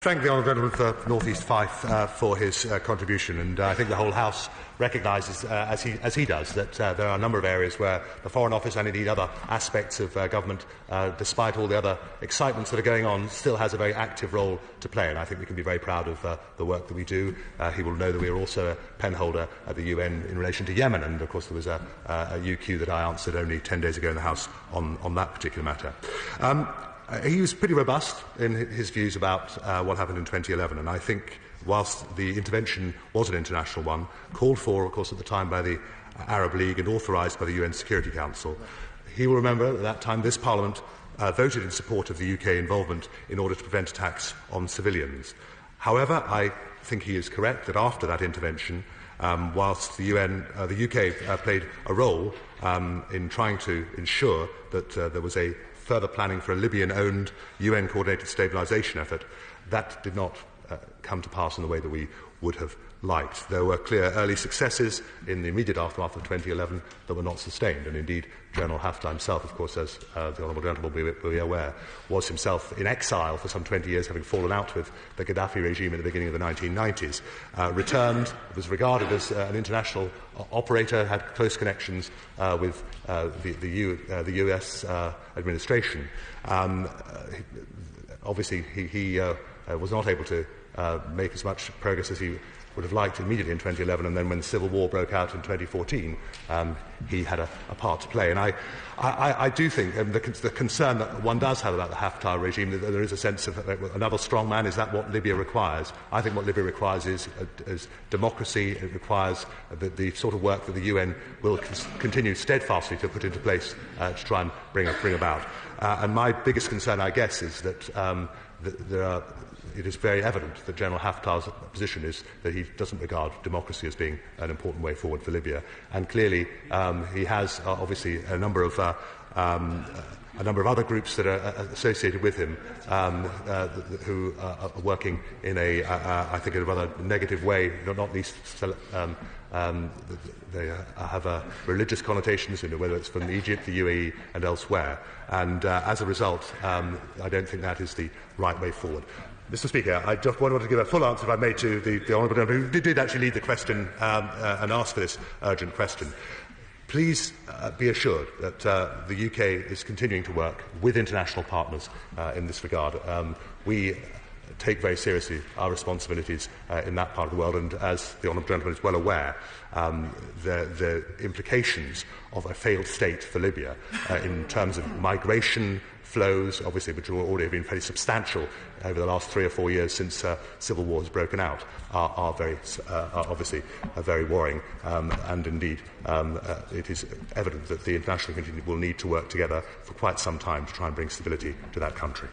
Thank the Honourable Gentleman for North East Fife for his contribution, and I think the whole House recognises, as he does, that there are a number of areas where the Foreign Office and indeed other aspects of government, despite all the other excitements that are going on, still has a very active role to play, and I think we can be very proud of the work that we do. He will know that we are also a penholder at the UN in relation to Yemen, and of course there was a UQ that I answered only 10 days ago in the House on that particular matter. He was pretty robust in his views about what happened in 2011, and I think whilst the intervention was an international one, called for, of course, at the time by the Arab League and authorised by the UN Security Council, he will remember that at that time this Parliament voted in support of the UK involvement in order to prevent attacks on civilians. However, I think he is correct that after that intervention, whilst the UK played a role in trying to ensure that there was a further planning for a Libyan-owned UN-coordinated stabilisation effort, that did not come to pass in the way that we would have liked. There were clear early successes in the immediate aftermath of 2011 that were not sustained, and indeed General Haftar himself, of course, as the Honourable Gentleman will be aware, was himself in exile for some 20 years, having fallen out with the Gaddafi regime at the beginning of the 1990s, returned, was regarded as an international operator, had close connections with the US administration. Obviously, he was not able to make as much progress as he would have liked immediately in 2011, and then when the civil war broke out in 2014, he had a part to play. And I do think, and the concern that one does have about the Haftar regime, that there is a sense of another strong man. Is that what Libya requires? I think what Libya requires is democracy. It requires the sort of work that the UN will continue steadfastly to put into place to try and bring about. And my biggest concern, I guess, is that it is very evident that General Haftar's position is that he doesn't regard democracy as being an important way forward for Libya. And clearly, he has obviously a number of other groups that are associated with him who are working in I think, in a rather negative way, not least they have religious connotations, whether it's from Egypt, the UAE and elsewhere. And as a result, I don't think that is the right way forward. Mr. Speaker, I just wanted to give a full answer, if I may, to the Honourable Gentleman who did actually lead the question and ask for this urgent question. Please be assured that the UK is continuing to work with international partners in this regard. We take very seriously our responsibilities in that part of the world, and as the Honourable Gentleman is well aware, the implications of a failed state for Libya in terms of migration flows, obviously, which already have been fairly substantial over the last 3 or 4 years since civil war has broken out, are obviously very worrying. And indeed, it is evident that the international community will need to work together for quite some time to try and bring stability to that country.